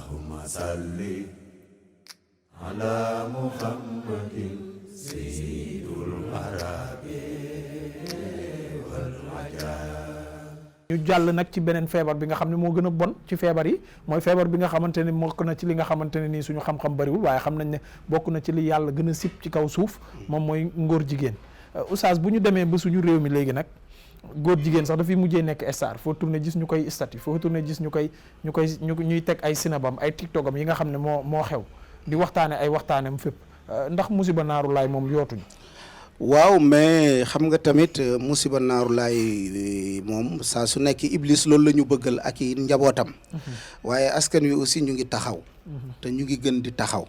allahumma salli ala muhammadin sayyidul arabi wal ajam. ñu jàll nag ci beneen feebar bi nga xam ne moo gën a bon ci feebar yi mooy feebar bi nga xamante ne bokk na ci li nga xamante ne nii suñu xam-xam bariwul waaye xam nañ ne bokk na ci li yàlla gën a sib ci kaw suuf moom mooy ngóor jigéen. Oustaz bu ñu demee ba suñu réew mi léegi nag góor jigéen sax dafay mujjee nekk star foo tourné gis ñu koy statut foo tourné gis ñuy teg ay sinabam ay tiktokam yi nga xam ne moo xew di waxtaane ay waxtaanem fépp ndax musiba naaru laay moom yootuñ. waaw mais xam nga tamit musiba naaru laay moom saa su nekk iblis loolu la ñu bëggal ak i njabootam. waaye askan wi aussi ñu ngi taxaw. te ñu ngi gën di taxaw.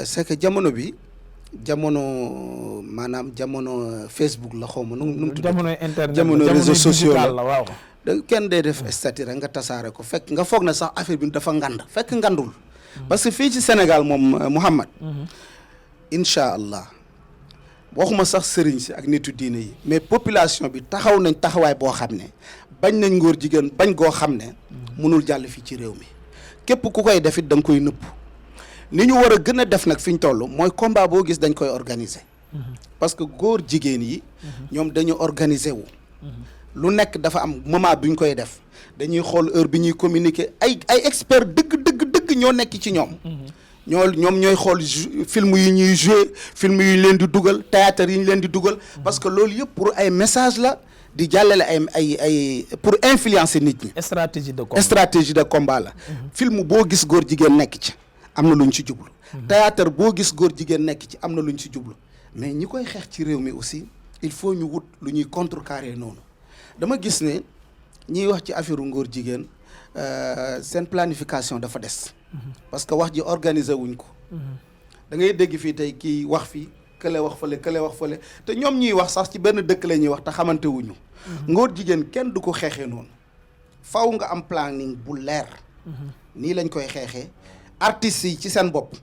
c'est que jamono maanaam jamono Facebook la xaw ma nu mu tudd. jamono internet jamono réseaux sociaux la waaw. da kenn day def statut rek nga tasaare ko fekk nga foog na sax affaire bi dafa fekk ngandul. parce que fii ci Sénégal moom Mouhamad. incha allah. waxuma sax sëriñ si ak nitu diine yi mais population bi taxaw nañ taxawaay boo xam ne bañ nañ ngóor jigéen bañ goo xam ne mënul jàll fii ci réew mi képp ku koy def it da nga koy nëpp ni ñu war a gën a def nag fi ñu toll mooy combat boo gis dañ koy organiser parce que góor jigéen yi ñoom dañu organiser wu lu nekk dafa am moment bi ñu koy def dañuy xool heure bi ñuy communiquer ay expert dëgg ñoo nekk ci ñoom ñoom ñooy xool film yi ñuy jouer film yi ñu leen di dugal théâtre yi ñu leen di dugal parce que loolu yëpp pour ay message la di jàllale ay pour influencer nit ñi. stratégie de combat la. film boo gis góor jigéen nekk ci am na lu ñu ci jublu. théâtre boo gis góor jigéen nekk ci am na lu ñu ci jublu mais ñi koy xeex ci réew mi aussi il faut ñu wut lu ñuy contrecarrer noonu dama gis ne ñiy wax ci affaire ngóor jigéen seen planification dafa des. parce que wax ji organiser wuñ ko. da ngay dégg fii tey kii wax fii kële wax fële te ñoom ñuy wax sax ci benn dëkk la ñuy wax te xamante wuñu ngóor jigéen kenn du ko xeexee noonu faw nga am planning bu leer. nii lañ koy xeexee artistes yi ci seen bopp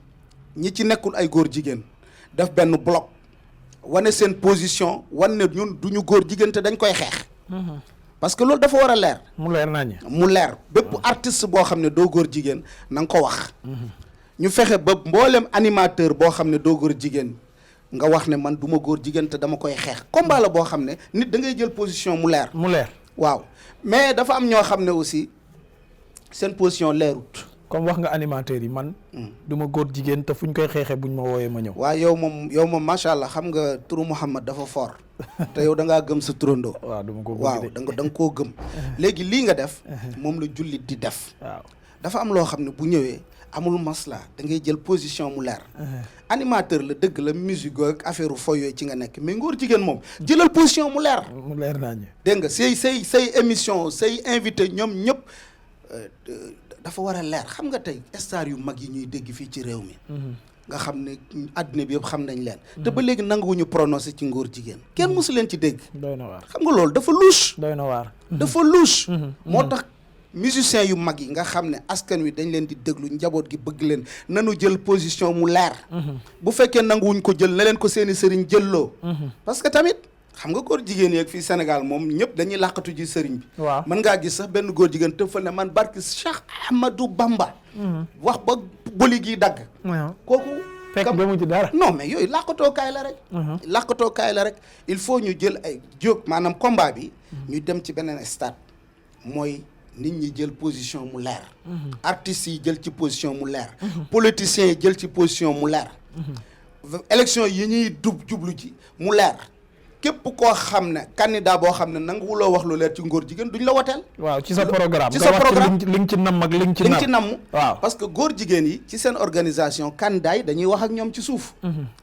ñi ci nekkul ay góor jigéen def benn bloc wane seen position wane ne ñun duñu góor jigéen te dañ koy xeex. parce que loolu dafa war a leer. mu leer bépp artiste boo xam ne doo góor jigéen na nga ko wax. ñu fexe ba mboolem animateur boo xam ne doo góor jigéen nga wax ne man du ma góor jigéen te dama koy xeex combat la boo xam ne nit da ngay jël position mu leer. waaw mais dafa am ñoo xam ne aussi seen position leerut. comme wax nga animateurs yi man. du ma góor jigéen te fu ñu koy xeexee buñ ma wooyee ma ñëw. waaw yow moom macha allah xam nga turu Mouhamad dafa fort. te yow da ngaa gëm sa turandoo. waaw du ma ko waaw da nga koo gëm. léegi lii nga def. moom la jullit di def. waaw dafa am loo xam ne bu ñëwee amul masla da ngay jël position mu leer. animateur la dëgg la musique ak affaire fo yooyu ci nga nekk mais ngóor jigéen moom jëlal position mu leer. mu leer naa ñu. dégg nga say émission say invité ñoom ñëpp dafa war a leer xam nga tey star yu mag yi ñuy dégg fii ci réew mi. nga xam ne àddina bi yëpp xam nañ leen. te ba léegi nanguwuñu prononcé ci ngóor jigéen. kenn mosu leen ci dégg. doy na waar xam nga loolu dafa louche. doy na waar. dafa louche. moo tax musiciens yu mag yi nga xam ne askan wi dañ leen di déglu njaboot gi bëgg leen nanu jël position mu leer. bu fekkee nanguwuñ ko jël na leen ko seeni sëriñ jëlloo. parce que tamit xam nga góor jigéen yeeg fii Sénégal moom ñëpp dañuy làqatu ji sëriñ bi. waaw mën ngaa gis sax benn góor jigéen tëb fa ne man barki Cheikh Ahmadou Bamba. wax ba boli gi dagg. kooku. fekk ba mu ci dara. non mais yooyu làqatookaay la rek. làqatookaay la rek il faut ñu jël ay jóg maanaam combat bi. ñu dem ci beneen stade mooy nit ñi jël position mu leer. artistes yi jël ci position mu leer. politiciens yi jël ci position mu leer. élection yi ñuy jublu ci mu leer. képp koo xam ne candidat boo xam ne nangu wuloo wax lu leer ci ngóor jigéen duñ la woteel. waaw ci sa programme. ci sa programme li nga ci namm ak li nga ci namm. waaw parce que góor jigéen yi ci seen organisation candidat yi dañuy wax ak ñoom ci suuf.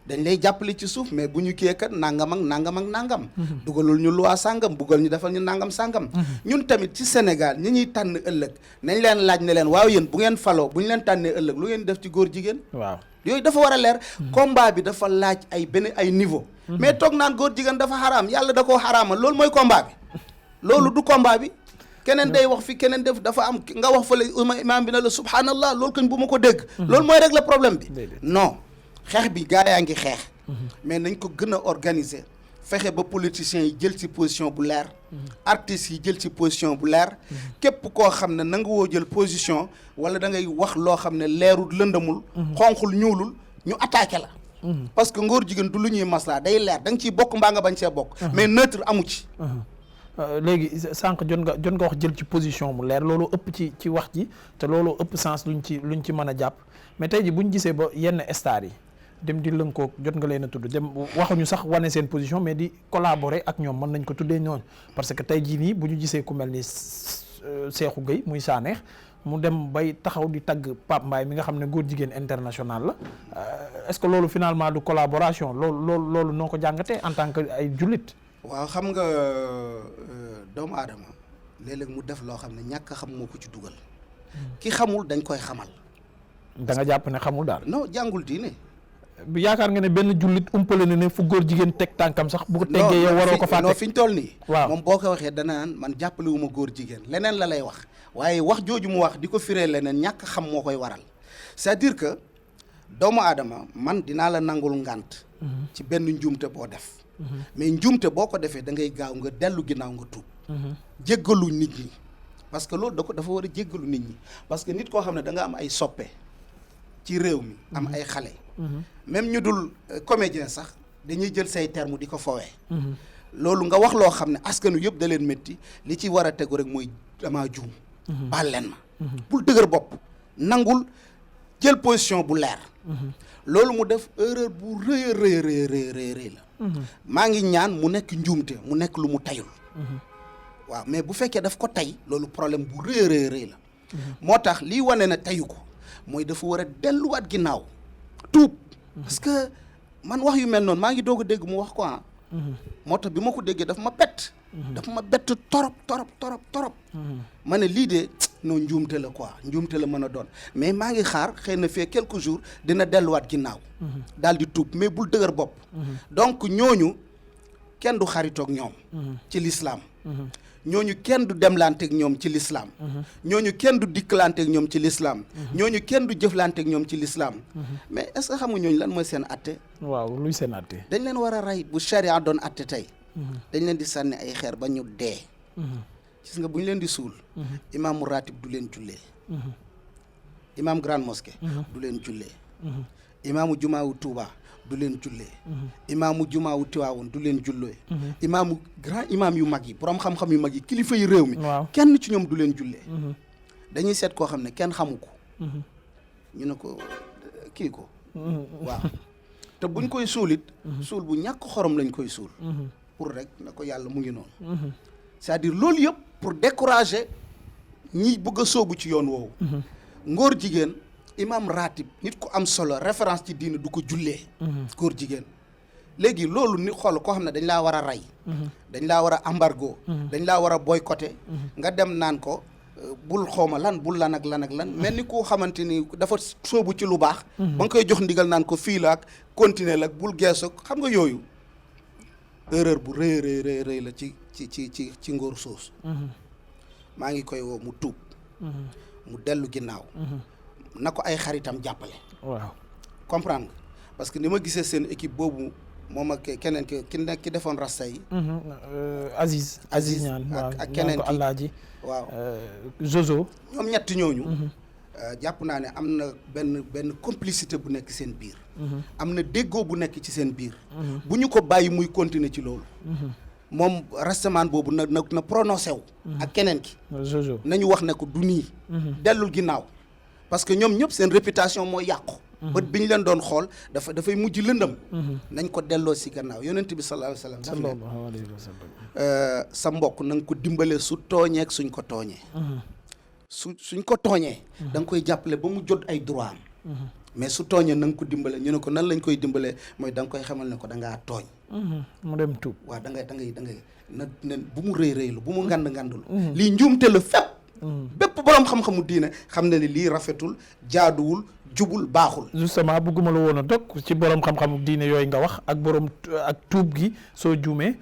dañ lay jàppale ci suuf mais bu ñu kiyee kat nangam ak nangam ak nangam. dugalul ñu loi sàngam buggal ñu defal ñu nangam sàngam. ñun tamit ci Sénégal ñi ñuy tànn ëllëg nañ leen laaj ne leen waaw yéen bu ngeen faloo bu ñu leen tànnee ëllëg lu ngeen def ci góor jigéen. waaw yooyu dafa war a leer. combat bi dafa laaj ay niveau. mais toog naan góor jigéen dafa xaraam yàlla da koo xaraamal loolu mooy combat bi loolu du combat bi keneen day wax fi keneen def dafa am nga wax fële imaam bi ne la subhanallah loolu kañ bu ma ko dégg. loolu mooy régler problème bi. non xeex bi gaa yaa ngi xeex. mais nañ ko gën a organiser fexe ba politiciens yi jël ci position bu leer artistes yi jël ci position bu leer képp koo xam ne nanga woo jël position wala da ngay wax loo xam ne leerul lëndamul xonqul ñuulul ñu attaqué la parce que ngóor jigéen du lu ñuy maslaa day leer da nga ciy bokk mbaa nga bañ see bokk mais neutre amu ci léegi sànq jot nga wax jël ci position mu leer loolu ëpp ci wax ji te loolu ëpp sens luñ ci mën a jàpp mais tey ji buñ gisee ba yenn stars yi dem di lënkoog jot nga leen a tudd dem waxuñu sax wane seen position mais di collaborer ak ñoom mën nañ ko tuddee ñooñu parce que tey jii nii bu ñu gisee ku mel ni Cheikhou Gueye muy Sanekh mu dem bay taxaw di tagg Pape Mbaye mi nga xam ne góor jigéen international la est-ce que loolu finalement du collaboration loolu noo ko jàngatee en tant que ay jullit. waaw xam nga doomu aadama léeg-léeg mu def loo xam ne ñàkk a xam moo ko ci dugal ki xamul dañ koy xamal. da nga jàpp ne xamul daal. non jàngul diine. yaakaar nga ne benn jullit umpale na ne fu góor jigéen teg tànkam sax bu ko teggee yow waroo ko fàtte. non fi ñu toll nii. waaw moom boo ko waxee dana naan man jàppale wu ma góor jigéen leneen la lay wax waaye wax jooju mu wax di ko firee leneen ñàkk xam moo koy waral c'est-à-dire que doomu aadama man dinaa la nangul ngànt ci benn njuumte boo def. mais njuumte boo ko defee da ngay gaaw nga dellu ginnaaw nga tuub. jéggalu nit ñi parce que loolu dafa war a jéggalu nit ñi parce que nit koo xam ne da nga am ay soppe ci réew mi am ay xale. même ñu dul comédien sax dañuy jël say terme di ko fowee. loolu nga wax loo xam ne askanu yëpp da leen métti li ci war a tegu rek mooy damaa juum. baal leen ma. bul dëgër bopp nangul jël position bu leer. loolu mu def erreur bu rëy la. maa ngi ñaan mu nekk njuumte mu nekk lu mu tayul. waaw mais bu fekkee daf ko tay loolu problème bu rëy la. moo tax liy wane na tayu ko mooy dafa war a delluwaat ginnaaw tuub. parce que man wax yu mel noonu maa ngi doog a dégg mu wax ko moo tax bi ma ko déggee dafa ma bett. dafa ma bett torop. ma ne lii de non njuumte la quoi njuumte la mën a doon mais maa ngi xaar xëy na fee quelques jours dina delluwaat ginnaaw. daal di tuub mais bul dëgër bopp. donc ñooñu kenn du xaritoog ñoom. ci l'islam. ñooñu kenn du demlanteeg ñoom ci l'islam. ñooñu kenn du dikkalanteeg ñoom ci l'islam. ñooñu kenn du jëflanteeg ñoom ci l'islam. mais est-ce que xam nga ñooñu lan mooy seen atte. waaw luy seen atte. dañ leen war a rey bu charia doon atte tey. dañ leen di sànni ay xeer ba ñu dee. gis nga bu ñu leen di suul. imaamu ratib du leen jullee. imaam grande mosquée. du leen jullee. imaamu jumaawu Touba du leen jullee. imaamu jumaawu Tiwaawoon du leen jullee. imaamu grand imaam yu mag yi borom xam-xam yu mag yi kilifa yi réew mi. kenn ci ñoom du leen jullee. dañuy seet koo xam ne kenn xamu ko. ñu ne ko kii ko. waaw te buñ koy suulit. suul bu ñàkk xorom lañ koy suul. pour rek na ko yàlla mu ngi noonu. c'est-à-dire loolu yëpp pour décourager ñi bëgg a sóobu ci yoon woowu. ngóor jigéen. imam ratib nit ku am solo référence ci diine du ko jullee. góor jigéen léegi loolu nit xool koo xam ne dañ laa war a rey. dañ laa war a embargo. dañ laa war a boycotter. nga dem naan ko bul xawma lan bul lan ak lan mel ni koo xamante ni dafa sóobu ci lu baax. ba nga koy jox ndigal naan ko fii la ak continuer la ak bul geesu xam nga yooyu erreur bu rëy la ci ngóor soos. maa ngi koy woo mu tuub. mu dellu ginnaaw. na ko ay xaritam jàppale. waaw comprendre nga parce que ni ma gisee seen équipe boobu moom ak keneen ki defoon rasta yi. Aziz ñaan ak keneen ki Alaaji waaw Jojo. ñoom ñetti ñooñu. jàpp naa ne am na benn complicité bu nekk seen biir. am na déggoo bu nekk ci seen biir. bu ñu ko bàyyi muy continuer ci loolu. moom rastaman boobu na prononcé wu. ak keneen ki. Jojo nañu wax ne ko du nii. dellul ginnaaw. parce que ñoom ñëpp seen réputation mooy yàqu. bët bi ñu leen doon xool dafay mujj lëndëm. nañ ko delloo si gannaaw yonent bi sallallahu alayhi wa sallam. sa mbokk na nga ko dimbale su tooñee ak suñ ko tooñee. suñ ko tooñee. da nga koy jàppale ba mu jot ay droit am. mais su tooñee na nga ko dimbale ñu ne ko nan lañ koy dimbalee mooy da nga koy xamal ne ko da ngaa tooñ. mu dem tuub. waaw da ngay na bu mu rëylu bu mu ngandul. lii njuumte la fépp. bépp boroom xam-xamu diine xam ne ni lii rafetul jaaduwul jubul baaxul. justement bëgguma la woon a dog ci boroom xam-xamu diine yooyu nga wax ak tuub gi soo juumee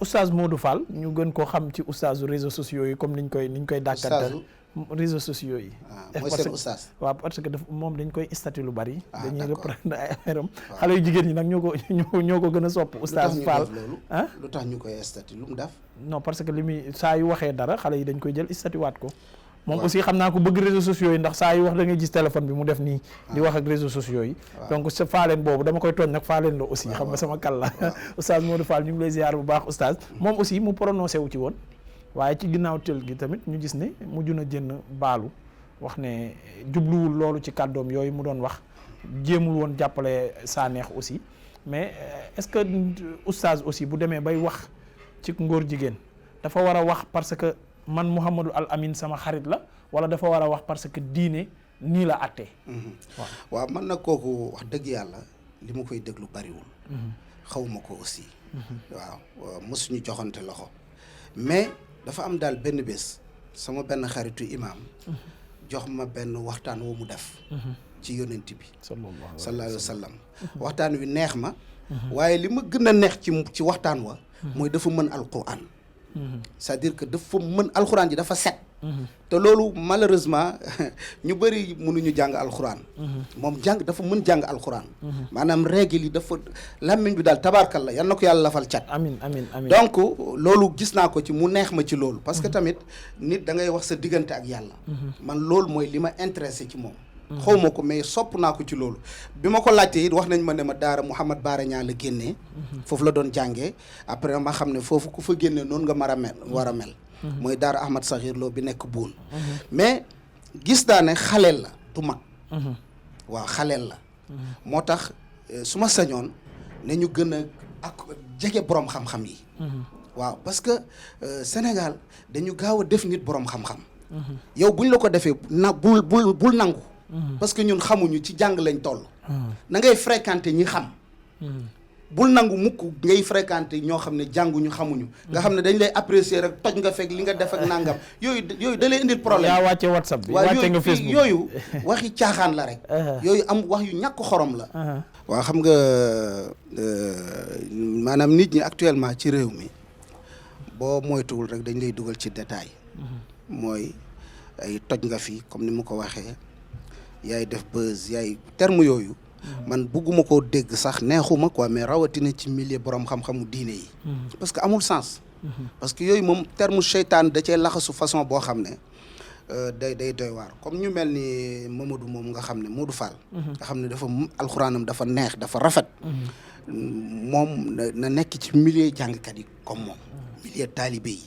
oustaz Modou Fall ñu gën koo xam ci oustaz réseaux sociaux yi comme niñ koy dàkkantal réseaux sociaux yi. mooy seen oustaz. waaw parce que moom dañ koy statut lu bari. dañuy d'accord reprendre ay affaire am. xale yu jigéen ñi nag ñoo ko gën a sopp. oustaz Fall lu tax ñu koy statut lu mu def. non parce que li muy saa yu waxee dara xale yi dañ koy jël statut waat ko. moom aussi xam naa ko bëgg réseaux sociaux yi ndax saa yu wax da ngay gis téléphone bi mu def nii. di wax ak réseaux sociaux yi. donc sa faaleen boobu dama koy tooñ nag faaleen la aussi. xam nga sama kal la. oustaz Modou Fall ñu ngi lay ziar bu baax oustaz. moom aussi mu prononcé wu ci woon. waaye ci ginnaaw tël gi tamit ñu gis ne mujj na jënn baalu wax ne jubluwul loolu ci kàddoom yooyu mu doon wax jéemul woon jàppale Sanekh aussi mais est-ce que oustaz aussi bu demee bay wax ci ngóor jigéen dafa war a wax parce que man Mouhamadou Al Amin sama xarit la wala dafa war a wax parce que diine nii la àttee. waaw man nag kooku wax dëgg yàlla li ma koy déglu bariwul. xawma ko aussi. waaw mosuñu joxante loxo mais dafa am daal benn bés sama benn xaritu imaam jox ma benn waxtaan wu mu def ci yonent bi sallallahu alayhi wa sallam waxtaan wi neex ma waaye li ma gën a neex ci waxtaan wa mooy dafa mën alquran c'est-à-dire que dafa mën alquran ji dafa set te loolu malheureusement ñu bëri mënuñu jàng alquran moom dafa mën jàng alquran maanaam règle yi dafa làmmiñ bi daal tabaarkal la yal na ko yàlla lafal cat amiin amiin amiin donc loolu gis naa ko ci mu neex ma ci loolu parce que tamit nit da ngay wax sa diggante ak yàlla man loolu mooy li ma intéressé ci moom xaw ma ko mais sopp naa ko ci loolu bi ma ko laajtee it wax nañ ma ne ma daara Mouhamad Baara Ñaa la génnee foofu la doon jàngee après ma xam ne foofu ku fa génnee noonu nga war a mel mooy daara Ahmad Sakhir Lo bi nekk buun mais gis naa ne xaleel la du mag waaw xaleel la moo tax su ma sañoon ne ñu gën a ak jege borom xam-xam yi waaw parce que Sénégal dañu gaaw a def nit borom xam-xam yow buñ la ko defee bul nangu parce que ñun xamuñu ci jàng lañ toll na ngay fréquenter ñi xam bul nangu mukk ngay fréquenter ñoo xam ne jànguñu xamuñu nga xam ne dañ lay apprécier rek toj nga fekk li nga def ak nangam yooyu da lay indil problème yaa wàcce WhatsApp bi wàcce nga Facebook yooyu waxi caaxaan la rek yooyu am wax yu ñàkk xorom la waaw xam nga maanaam nit ñi actuellement ci réew mi boo moytuwul rek dañ lay dugal ci détail mooy ay toj nga fi comme ni mu ko waxee yaay def buzz yaay terme yooyu man bugguma koo dégg sax neexuma quoi mais rawatina ci milieu borom xam-xamu diine yi parce que amul sens parce que yooyu moom terme seytaan da cee laxasu façon boo xam ne day doy waar comme ñu mel ni Mamadou moom nga xam ne Modou Fall nga xam ne dafa alxuraanam dafa neex dafa rafet moom na nekk ci milieu jàngkat yi comme moom milieu taalibe yi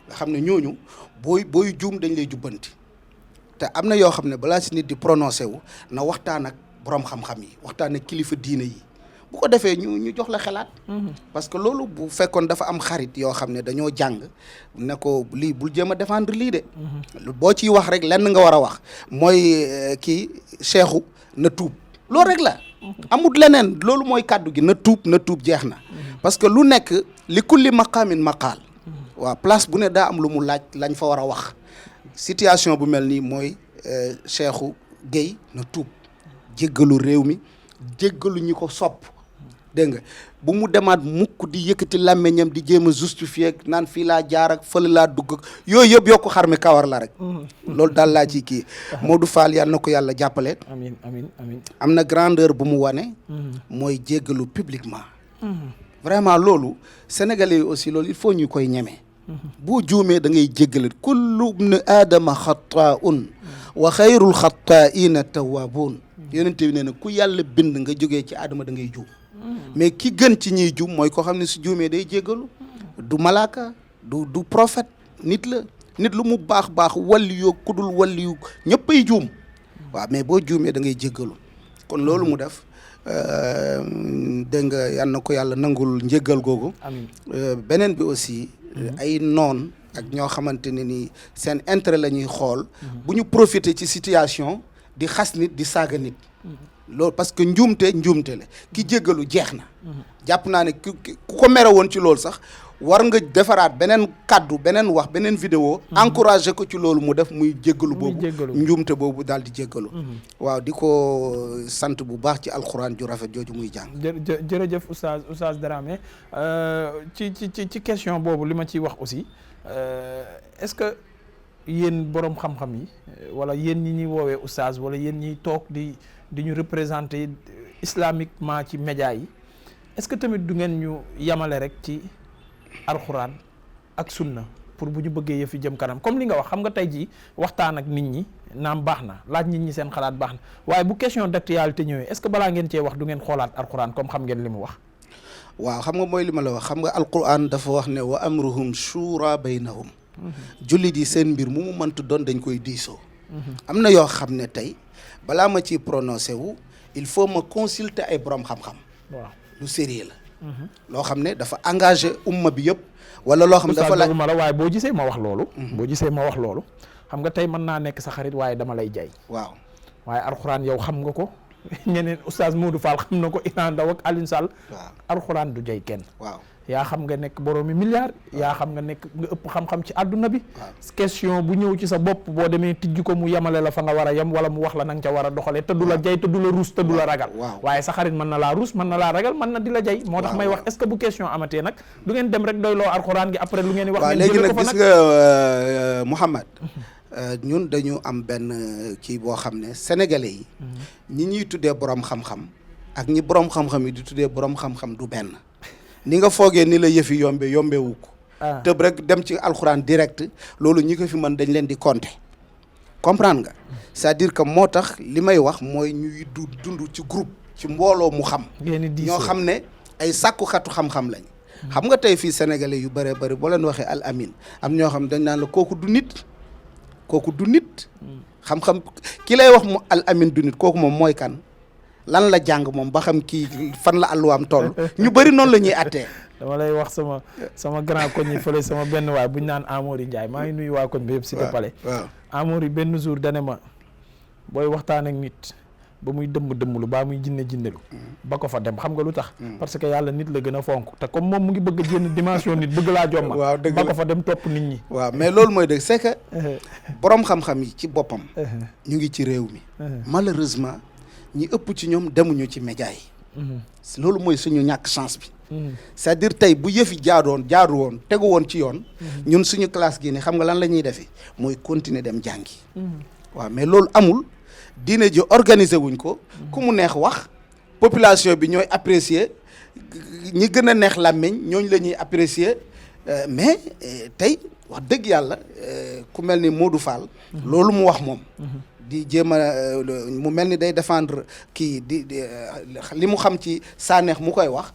nga xam ne ñooñu booy juum dañ lay jubbanti te am na yoo xam ne balaa si nit di prononcé wu na waxtaan ak borom xam-xam yi waxtaan ak kilifa diine yi bu ko defee ñu jox la xalaat parce que loolu bu fekkoon dafa am xarit yoo xam ne dañoo jàng ne ko lii bul jéem a défendre lii de boo ciy wax rek lenn nga war a wax mooy kii Cheikhou na tuub loolu rek la amut leneen loolu mooy kàddu gi na tuub jeex na parce que lu nekk li kulli maqaamin maqaal waaw place bu ne daa am lu mu lañ fa war a wax situation bu mel nii mooy Cheikhou Gueye na tuub jéggalu réew mi jéggalu ñi ko sopp dégg nga bu mu demaat mukk di yëkkati làmmiñam di jéem a justifier naan fii laa jaar ak fële laa dugg yooyu yëpp yokku xar mi kawar la rek loolu daal laa ci kii Modou Fall yal na ko yàlla jàppale amiin amiin amiin am na grandeur bu mu wane mooy jéggalu publiquement vraiment loolu sénégalais yi aussi loolu il faut ñu koy ñeme boo juumee da ngay jéggale kullu ibnu aadama xataun wa xayrul xataaina tawaabuun yonent bi nee na ku yàlla bind nga jógee ci aadama da ngay juum mais ki gën ci ñiy juum mooy koo xam ne su juumee day jéggalu du malaaka du prophète nit la nit lu mu baax walli yoo kudul walli yu ñëpp ay juum waaw mais boo juumee da ngay jéggalu kon loolu mu def dégg nga yal na ko yàlla nangul njéggal googu amiin beneen bi aussi ay noon ak ñoo xamante ne ni seen intérêt la ñuy xool bu ñu profiter ci situation di xas nit di saaga nit loolu parce que njuumte la ki jéggalu jeex na jàpp naa ne ku ko mere woon ci loolu sax war nga defaraat beneen kàddu beneen wax beneen vidéo encouragé ko ci loolu mu def muy jéggalu boobu njuumte boobu daal di jéggalu waaw di ko sant bu baax ci alxuraan ju rafet jooju muy jàng jërëjëf oustaz Dramé ci question boobu li ma ciy wax aussi est-ce que yéen borom xam-xam yi wala yéen ñi ñuy woowee oustaz wala yéen ñiy toog di ñu représenter islamiquement ci média yi est-ce que tamit du ngeen ñu yamale rek ci alxuraan ak sunna pour bu ñu bëggee yëf yi jëm kanam comme li nga wax xam nga tey jii waxtaan ak nit ñi naam baax na laaj nit ñi seen xalaat baax na waaye bu question d'actualité ñëwee est-ce que balaa ngeen cee wax du ngeen xoolaat alxuraan comme xam ngeen li mu wax. waaw xam nga mooy li ma la wax xam nga alquran dafa wax ne wa amruhum shura baynahum jullit yi seen mbir mu mëntu doon dañ koy diisoo. am na yoo xam ne tey balaa ma ciy prononcé wu il faut ma consulter ay borom xam-xam. waaw lu sérieux la. loo xam ne dafa engagé umma bi yëpp. wala loo xam ne dafa ma la waaye boo gisee ma wax loolu. boo gisee ma wax loolu. xam nga tey mën naa nekk sa xarit waaye dama lay jay. waaw waaye alxuraan yow xam nga ko. ñeneen oustaz Modou Fall xam na ko Iran Ndaw ak Alioune Sall. waaw alxuraan du jay kenn. waaw yaa xam nga nekk boroomi milliard yaa xam nga nekk nga ëpp xam-xam ci àdduna bi. question bu ñëw ci sa bopp boo demee tijji ko mu yemale la fa nga war a yem wala mu wax la na nga ca war a doxalee te du la jay te du la ruus te du la ragal. waaye sa xarit mën na laa ruus mën na laa ragal mën na di la jay. moo tax may wax est-ce que bu question amatee nag du ngeen dem rek doyloo alxuraan gi après lu ngeen di wax. waaw léegi nag gis nga Mouhamed. ñun dañu am benn kii boo xam ne sénégalais yi. ñi ñuy tuddee borom xam-xam ak ñi borom xam-xam yi di tuddee borom xam-xam du benn. ni nga foogee ni la yëfi yombewu ko. tëb rek dem ci alxuraan direct loolu ñi ko fi mën dañ leen di compter. comprendre nga c'est-à-dire que moo tax li may wax mooy ñuy dund ci groupe ci mbooloo mu xam. ñoo xam ne ay sàkkukatu xam-xam lañ. xam nga tey fii sénégalais yu bëree bëri boo leen waxee al amin am ñoo xam dañ naan la kooku du nit. kooku du nit. xam-xam ki lay wax mu al amin du nit kooku moom mooy kan lan la jàng moom ba xam kii fan la àlluwaam toll ñu bëri noonu la ñuy attee. dama lay wax sama grand koñ yi fële sama benn waay bu ñu naan Amori Ndiaye maa ngi nuyu waa koñ bi yëpp Cité Palais. waaw Amori benn jour dane ma booy waxtaan ak nit ba muy dëmm lu baa muy jinnelu ba ko fa dem xam nga lu tax. parce que yàlla nit la gën a fonk te comme moom mu ngi bëgg a jénn dimension nit bëgg laa jomma. waaw dëgg ba ko fa dem topp nit ñi. waaw mais loolu mooy dëgg c'est que borom xam-xam yi ci boppam. ñu ngi ci réew mi. malheureusement ñi ëpp ci ñoom demuñu ci média yi. loolu mooy suñu ñàkk chance bi. c'est-à-dire tey bu yëfi jaadu woon tegu woon ci yoon. ñun suñu classe gi ni xam nga lan la ñuy defee mooy continuer dem jàngi. waaw mais loolu amul. diine ji organiser wuñ ko ku mu neex wax population bi ñooy apprécier ñi gën a neex làmmiñ ñooñu la ñuy apprécier mais tey wax dëgg yàlla ku mel ni Modou Fall loolu mu wax moom di jéem a mu mel ni day défendre kii di li mu xam ci Sanekh mu koy wax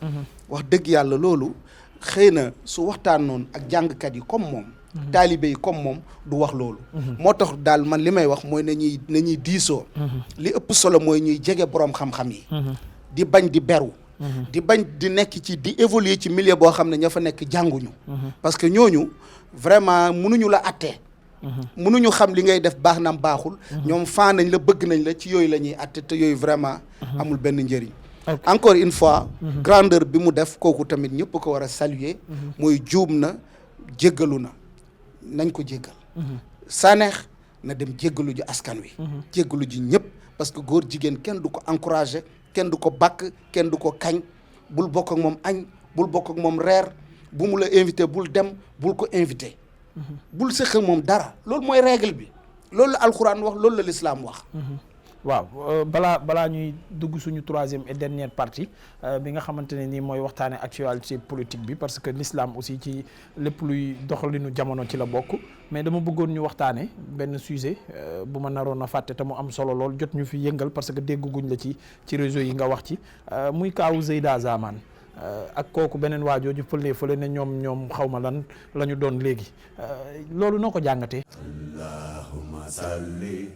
dëgg yàlla loolu xëy na su waxtaan noonu ak jàngkat yi comme moom taalibe yi comme moom du wax loolu moo tax daal man li may wax mooy nañuy diisoo li ëpp solo mooy ñuy jege boroom xam-xam yi di bañ di beru di bañ di nekk ci di évoluer ci milieu boo xam ne ña fa nekk jànguñu parce que ñooñu vraiment mënuñu la attee mënuñu xam li ngay def baax na baaxul ñoom faa nañ la bëgg nañ la ci yooyu la ñuy atte te yooyu vraiment amul benn njëriñ encore une fois grandeur bi mu def kooku tamit ñëpp ko war a saluer mooy juum na jéggalu na nañ ko jéggal Sanekh na dem jéggalu ji askan wi jéggalu ji ñëpp parce que góor jigéen kenn du ko encourager kenn du ko bàkk kenn du ko kañ bul bokk ak moom añ bul bokk ak moom reer bu mu la invité bul dem bul ko invité bul sëq ak moom dara loolu mooy règle bi loolu la alxuraan wax loolu la lislaam wax waaw balaa ñuy dugg suñu troisième et dernière partie bi nga xamante ne nii mooy waxtaane actualité politique bi parce que l'islam aussi ci lépp luy doxalinu jamono ci la bokk mais dama bëggoon ñu waxtaane benn sujet bu ma naroon a fàtte te mu am solo lool jot ñu fi yëngal parce que dégguñ la ci réseau yi nga wax ci muy kaawu Zeyda Zaman ak kooku beneen waajooju fële ne ñoom xawma lan la ñu doon léegi loolu noo ko jàngatee. allahumma salli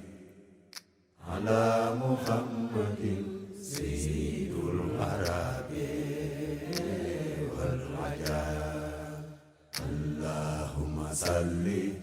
ala muhammadin sayyidul arabi wal ajam allahumma salli